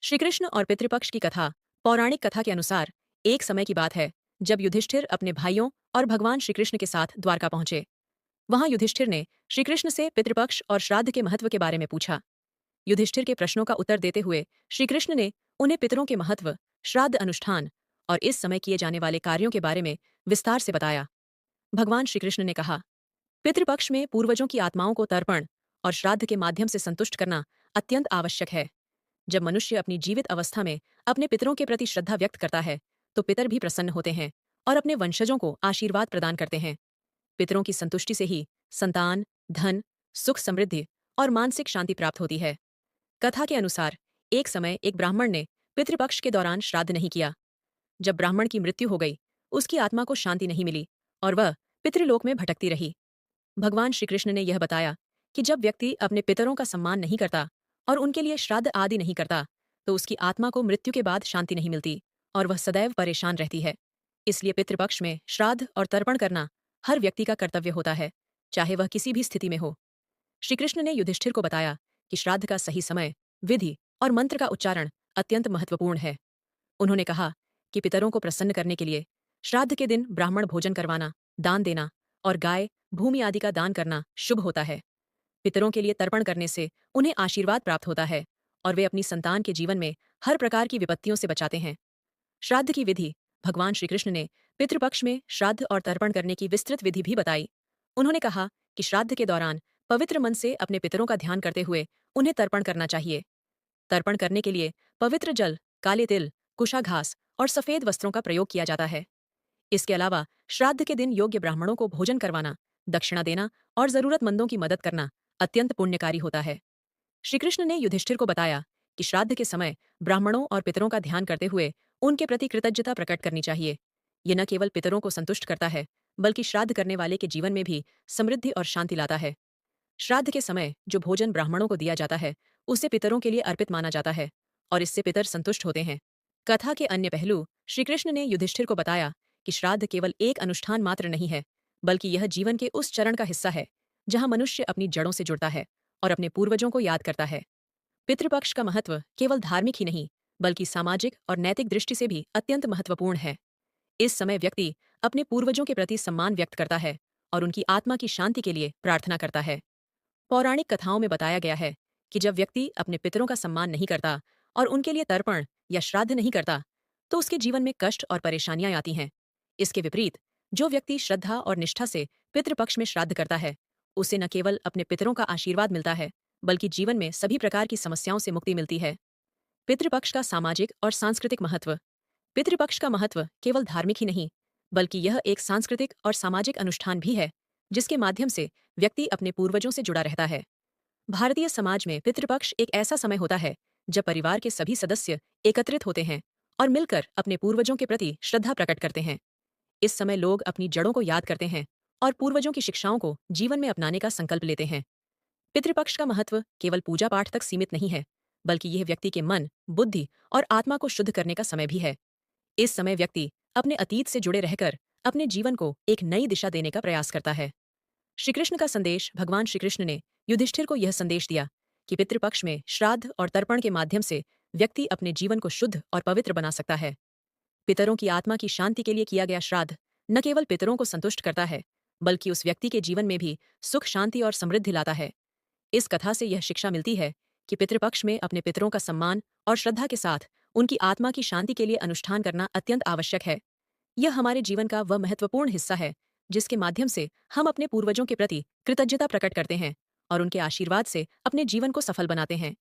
श्री कृष्ण और पितृपक्ष की कथा। पौराणिक कथा के अनुसार एक समय की बात है जब युधिष्ठिर अपने भाइयों और भगवान श्री कृष्ण के साथ द्वारका पहुंचे। वहां युधिष्ठिर ने श्री कृष्ण से पितृपक्ष और श्राद्ध के महत्व के बारे में पूछा। युधिष्ठिर के प्रश्नों का उत्तर देते हुए श्री कृष्ण ने उन्हें पितरों के महत्व, श्राद्ध अनुष्ठान और इस समय किए जाने वाले कार्यों के बारे में विस्तार से बताया। भगवान श्री कृष्ण ने कहा, पितृपक्ष में पूर्वजों की आत्माओं को तर्पण और श्राद्ध के माध्यम से संतुष्ट करना अत्यंत आवश्यक है। जब मनुष्य अपनी जीवित अवस्था में अपने पितरों के प्रति श्रद्धा व्यक्त करता है तो पितर भी प्रसन्न होते हैं और अपने वंशजों को आशीर्वाद प्रदान करते हैं। पितरों की संतुष्टि से ही संतान, धन, सुख समृद्धि और मानसिक शांति प्राप्त होती है। कथा के अनुसार एक समय एक ब्राह्मण ने पितृपक्ष के दौरान श्राद्ध नहीं किया। जब ब्राह्मण की मृत्यु हो गई, उसकी आत्मा को शांति नहीं मिली और वह पितृलोक में भटकती रही। भगवान श्री कृष्ण ने यह बताया कि जब व्यक्ति अपने पितरों का सम्मान नहीं करता और उनके लिए श्राद्ध आदि नहीं करता तो उसकी आत्मा को मृत्यु के बाद शांति नहीं मिलती और वह सदैव परेशान रहती है। इसलिए पितृपक्ष में श्राद्ध और तर्पण करना हर व्यक्ति का कर्तव्य होता है, चाहे वह किसी भी स्थिति में हो। श्री कृष्ण ने युधिष्ठिर को बताया कि श्राद्ध का सही समय, विधि और मंत्र का उच्चारण अत्यंत महत्वपूर्ण है। उन्होंने कहा कि पितरों को प्रसन्न करने के लिए श्राद्ध के दिन ब्राह्मण भोजन करवाना, दान देना और गाय, भूमि आदि का दान करना शुभ होता है। पितरों के लिए तर्पण करने से उन्हें आशीर्वाद प्राप्त होता है और वे अपनी संतान के जीवन में हर प्रकार की विपत्तियों से बचाते हैं। श्राद्ध की विधि। भगवान श्री कृष्ण ने पितृपक्ष में श्राद्ध और तर्पण करने की विस्तृत विधि भी बताई। उन्होंने कहा कि श्राद्ध के दौरान पवित्र मन से अपने पितरों का ध्यान करते हुए उन्हें तर्पण करना चाहिए। तर्पण करने के लिए पवित्र जल, काले तिल, कुशा घास और सफेद वस्त्रों का प्रयोग किया जाता है। इसके अलावा श्राद्ध के दिन योग्य ब्राह्मणों को भोजन करवाना, दक्षिणा देना और जरूरतमंदों की मदद करना अत्यंत पुण्यकारी होता है। श्री कृष्ण ने युधिष्ठिर को बताया कि श्राद्ध के समय ब्राह्मणों और पितरों का ध्यान करते हुए उनके प्रति कृतज्ञता प्रकट करनी चाहिए। यह न केवल पितरों को संतुष्ट करता है बल्कि श्राद्ध करने वाले के जीवन में भी समृद्धि और शांति लाता है। श्राद्ध के समय जो भोजन ब्राह्मणों को दिया जाता है उसे पितरों के लिए अर्पित माना जाता है और इससे पितर संतुष्ट होते हैं। कथा के अन्य पहलू। श्री कृष्ण ने युधिष्ठिर को बताया कि श्राद्ध केवल एक अनुष्ठान मात्र नहीं है, बल्कि यह जीवन के उस चरण का हिस्सा है जहां मनुष्य अपनी जड़ों से जुड़ता है और अपने पूर्वजों को याद करता है। पितृपक्ष का महत्व केवल धार्मिक ही नहीं बल्कि सामाजिक और नैतिक दृष्टि से भी अत्यंत महत्वपूर्ण है। इस समय व्यक्ति अपने पूर्वजों के प्रति सम्मान व्यक्त करता है और उनकी आत्मा की शांति के लिए प्रार्थना करता है। पौराणिक कथाओं में बताया गया है कि जब व्यक्ति अपने पितरों का सम्मान नहीं करता और उनके लिए तर्पण या श्राद्ध नहीं करता तो उसके जीवन में कष्ट और परेशानियां आती हैं। इसके विपरीत जो व्यक्ति श्रद्धा और निष्ठा से पितृपक्ष में श्राद्ध करता है उसे न केवल अपने पितरों का आशीर्वाद मिलता है बल्कि जीवन में सभी प्रकार की समस्याओं से मुक्ति मिलती है। पितृपक्ष का सामाजिक और सांस्कृतिक महत्व। पितृपक्ष का महत्व केवल धार्मिक ही नहीं बल्कि यह एक सांस्कृतिक और सामाजिक अनुष्ठान भी है जिसके माध्यम से व्यक्ति अपने पूर्वजों से जुड़ा रहता है। भारतीय समाज में पितृपक्ष एक ऐसा समय होता है जब परिवार के सभी सदस्य एकत्रित होते हैं और मिलकर अपने पूर्वजों के प्रति श्रद्धा प्रकट करते हैं। इस समय लोग अपनी जड़ों को याद करते हैं और पूर्वजों की शिक्षाओं को जीवन में अपनाने का संकल्प लेते हैं। पितृपक्ष का महत्व केवल पूजा पाठ तक सीमित नहीं है बल्कि यह व्यक्ति के मन, बुद्धि और आत्मा को शुद्ध करने का समय भी है। इस समय व्यक्ति अपने अतीत से जुड़े रहकर अपने जीवन को एक नई दिशा देने का प्रयास करता है। श्री कृष्ण का संदेश। भगवान श्री कृष्ण ने युधिष्ठिर को यह संदेश दिया कि पितृपक्ष में श्राद्ध और तर्पण के माध्यम से व्यक्ति अपने जीवन को शुद्ध और पवित्र बना सकता है। पितरों की आत्मा की शांति के लिए किया गया श्राद्ध न केवल पितरों को संतुष्ट करता है बल्कि उस व्यक्ति के जीवन में भी सुख, शांति और समृद्धि लाता है। इस कथा से यह शिक्षा मिलती है कि पितृपक्ष में अपने पितरों का सम्मान और श्रद्धा के साथ उनकी आत्मा की शांति के लिए अनुष्ठान करना अत्यंत आवश्यक है। यह हमारे जीवन का वह महत्वपूर्ण हिस्सा है जिसके माध्यम से हम अपने पूर्वजों के प्रति कृतज्ञता प्रकट करते हैं और उनके आशीर्वाद से अपने जीवन को सफल बनाते हैं।